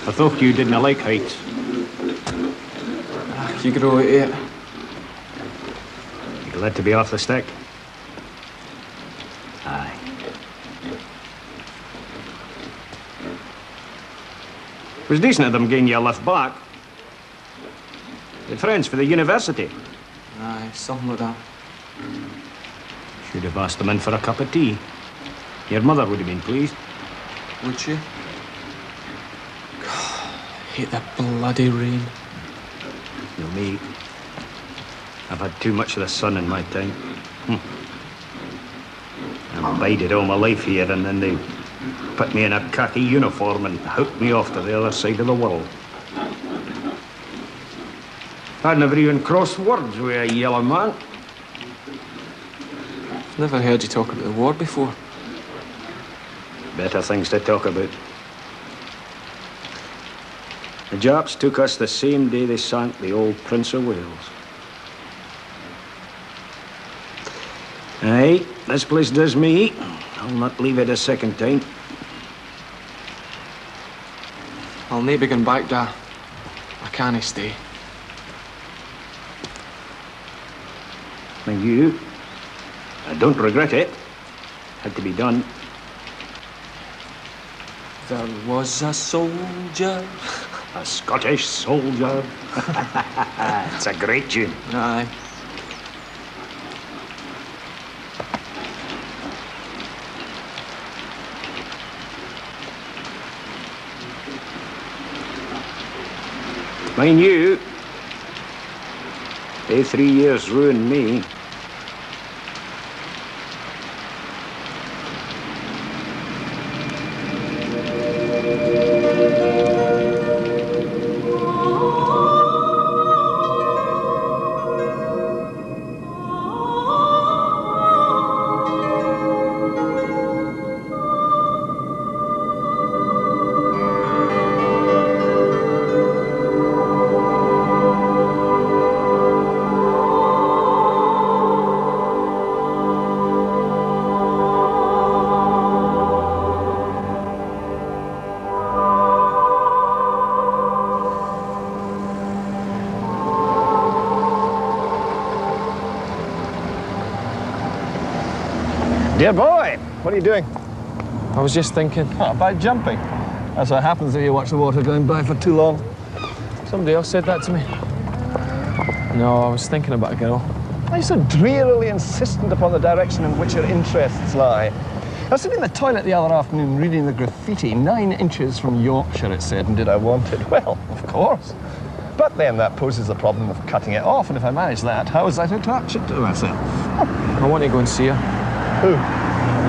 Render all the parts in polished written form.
I thought you didn't like heights. You grow out of it. You glad to be off the stick? Aye. It was decent of them getting you a lift back. Your friends for the university. Aye, something like that. Should have asked them in for a cup of tea. Your mother would have been pleased. Would she? God, I hate that bloody rain. No, me. I've had too much of the sun in my time. I've bided all my life here, and then they put me in a khaki uniform and hooked me off to the other side of the world. I'd never even crossed words with a yellow man. I've never heard you talk about the war before. Better things to talk about. The Japs took us the same day they sank the old Prince of Wales. Aye, this place does me. I'll not leave it a second time. I'll nae be going back, Da. I cannae stay. And you? I don't regret it. Had to be done. There was a soldier. A Scottish soldier. It's a great tune. Aye. Mind you, they 3 years ruined me. Dear boy, what are you doing? I was just thinking. What about jumping? That's what happens if you watch the water going by for too long. Somebody else said that to me. No, I was thinking about a girl. Why are you so drearily insistent upon the direction in which your interests lie? I was sitting in the toilet the other afternoon reading the graffiti, 9 inches from Yorkshire, it said, and did I want it? Well, of course. But then that poses the problem of cutting it off, and if I manage that, how was I to attach it to myself? I want to go and see her. Who?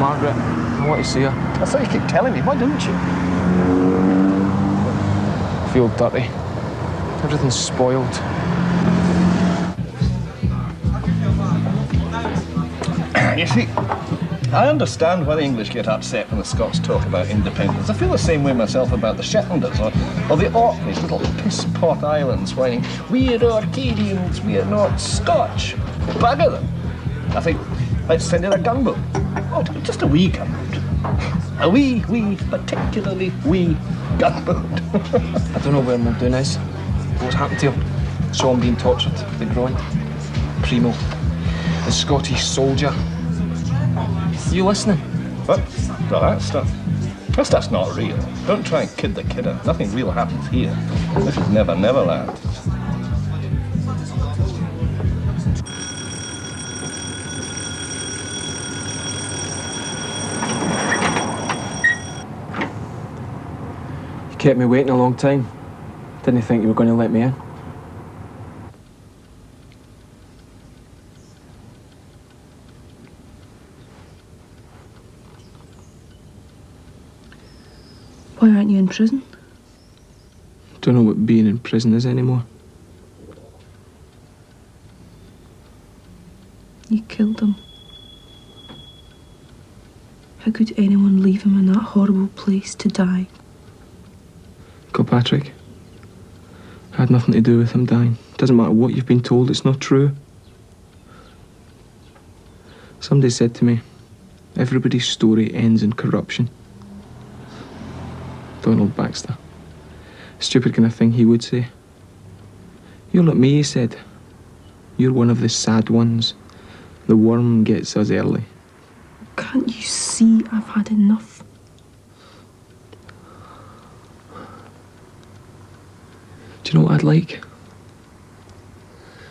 Margaret. I want to see her. That's what you keep telling me. Why don't you? I feel dirty. Everything's spoiled. You see, I understand why the English get upset when the Scots talk about independence. I feel the same way myself about the Shetlanders or the Orkneys, little piss-pot islands whining, "We're Arcadians, we're not Scotch." Bugger them. I think, let's send in a gunboat. Oh, just a wee gunboat. A wee, particularly wee gunboat. I don't know where Muldoon is. What's happened to him? Saw him being tortured. The groin. Primo. The Scottish soldier. You listening? What? No, that stuff. That stuff's not real. Don't try and kid the kidder. Nothing real happens here. This is Never Neverland. You kept me waiting a long time. Didn't think you were going to let me in. Why aren't you in prison? Don't know what being in prison is anymore. You killed him. How could anyone leave him in that horrible place to die? Kilpatrick. I had nothing to do with him dying. Doesn't matter what you've been told, it's not true. Somebody said to me, everybody's story ends in corruption. Donald Baxter. Stupid kind of thing he would say. You're like me, he said. You're one of the sad ones. The worm gets us early. Can't you see I've had enough? Do you know what I'd like?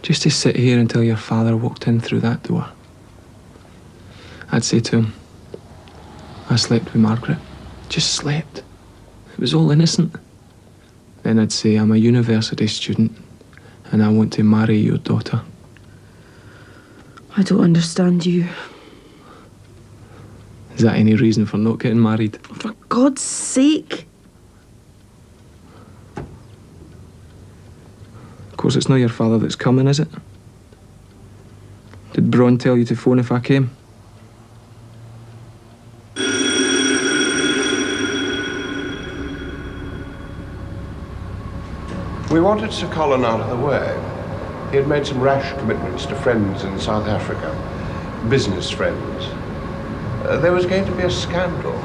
Just to sit here until your father walked in through that door. I'd say to him, I slept with Margaret. Just slept. It was all innocent. Then I'd say, I'm a university student and I want to marry your daughter. I don't understand you. Is that any reason for not getting married? For God's sake. Of course, it's not your father that's coming, is it? Did Brond tell you to phone if I came? We wanted Sir Colin out of the way. He had made some rash commitments to friends in South Africa, business friends. There was going to be a scandal,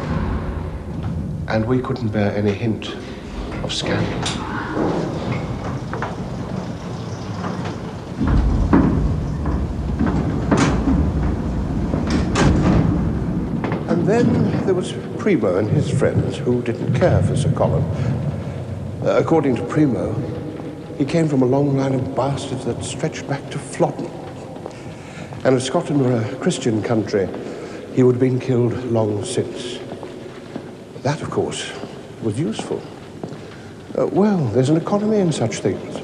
and we couldn't bear any hint of scandal. And then there was Primo and his friends who didn't care for Sir Colin. According to Primo, he came from a long line of bastards that stretched back to Flodden. And if Scotland were a Christian country, he would have been killed long since. That, of course, was useful. Well, there's an economy in such things.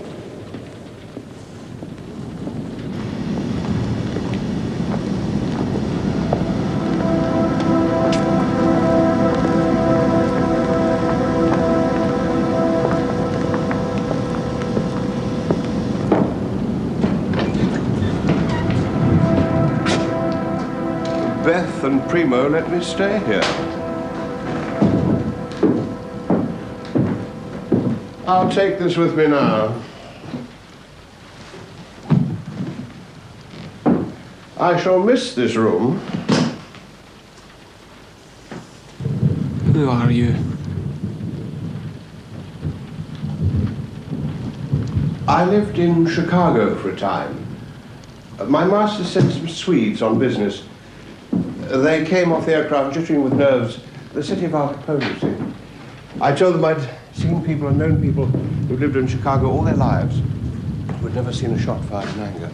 Beth and Primo let me stay here. I'll take this with me now. I shall miss this room. Who are you? I lived in Chicago for a time. My master sent some Swedes on business. They came off the aircraft jittering with nerves. The city of Al Capone, you see. I told them I'd seen people and known people who'd lived in Chicago all their lives, who had never seen a shot fired in anger.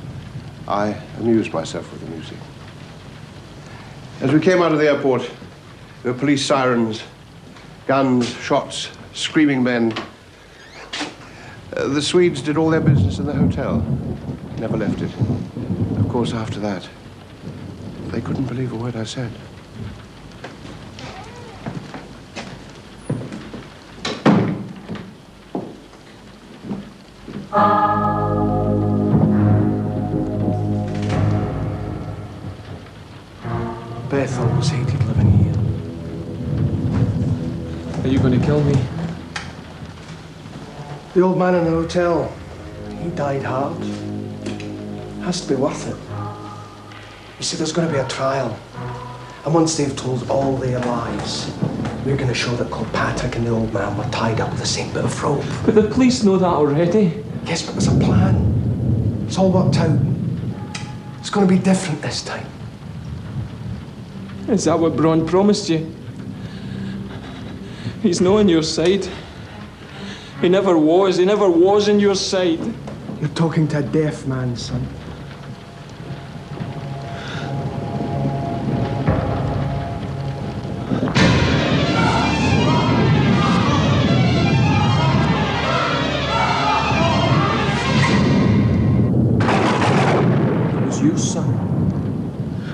I amused myself with the music. As we came out of the airport, there were police sirens, guns, shots, screaming men. The Swedes did all their business in the hotel, never left it. Of course, after that, they couldn't believe a word I said. Beth always hated living here. Are you going to kill me? The old man in the hotel, he died hard. Has to be worth it. You see, there's going to be a trial. And once they've told all their lies, we're going to show that Kilpatrick and the old man were tied up with the same bit of rope. But the police know that already. Yes, but there's a plan. It's all worked out. It's going to be different this time. Is that what Brond promised you? He's not on your side. He never was on your side. You're talking to a deaf man, son. You, son.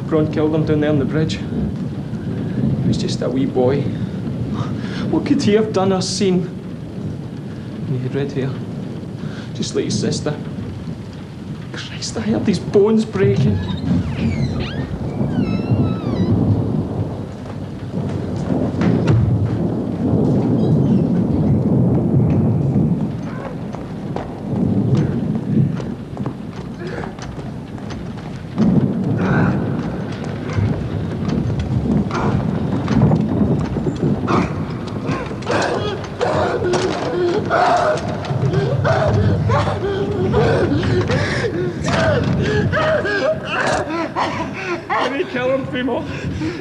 Brond killed him down there on the bridge. He was just a wee boy. What could he have done or seen? And he had red hair, just like his sister. Christ, I heard these bones breaking. Primo.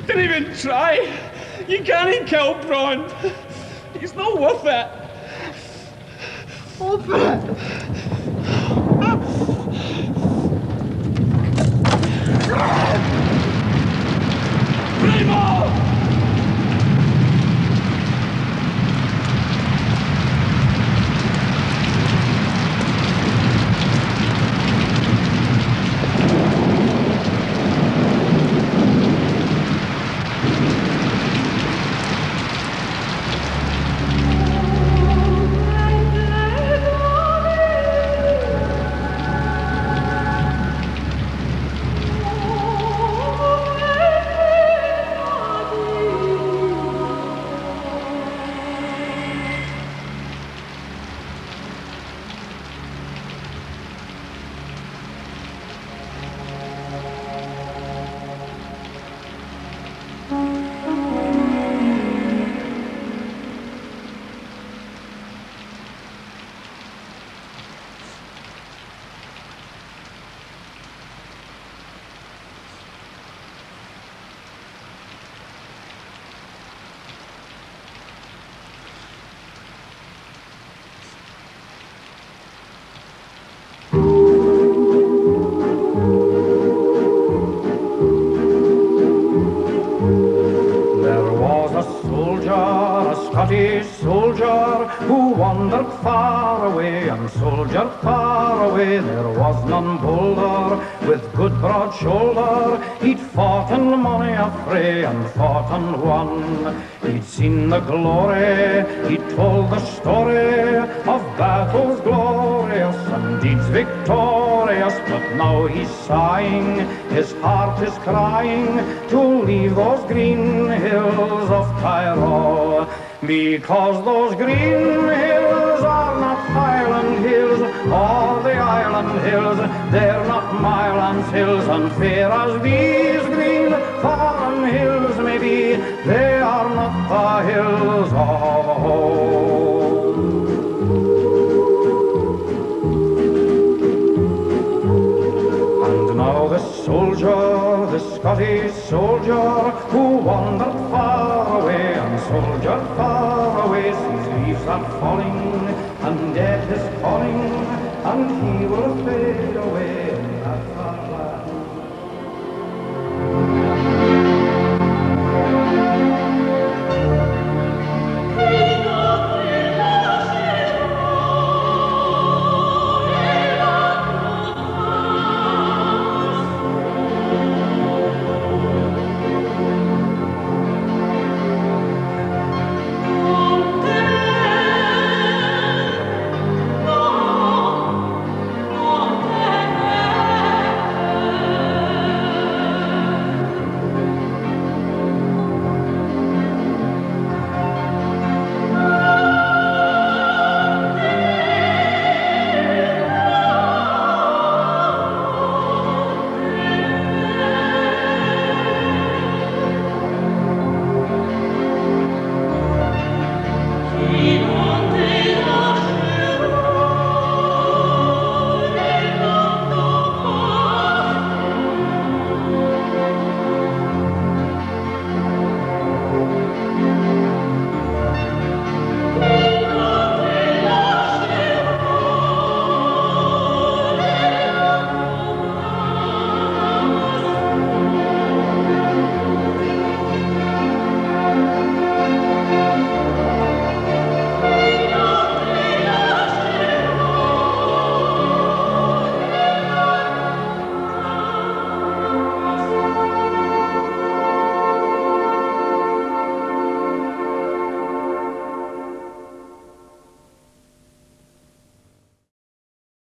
Don't even try. You can't kill Brond. He's not worth it. Worth it? Primo! Scottish soldier who wandered far away, and soldiered far away. There was none bolder with good broad shoulder. He'd fought in many a fray and fought and won. He'd seen the glory, he'd told the story of battles glorious and deeds victorious. But now he's sighing, his heart is crying to leave those green hills of Tyrol. Because those green hills are not Highland hills or the island hills. They're not Mylands hills, and fair as these green foreign hills may be, they are not the hills of home. And now the soldier, the Scottish soldier, who wandered far away and soldiered far away, sees leaves are falling and death is calling, and he will fade away in that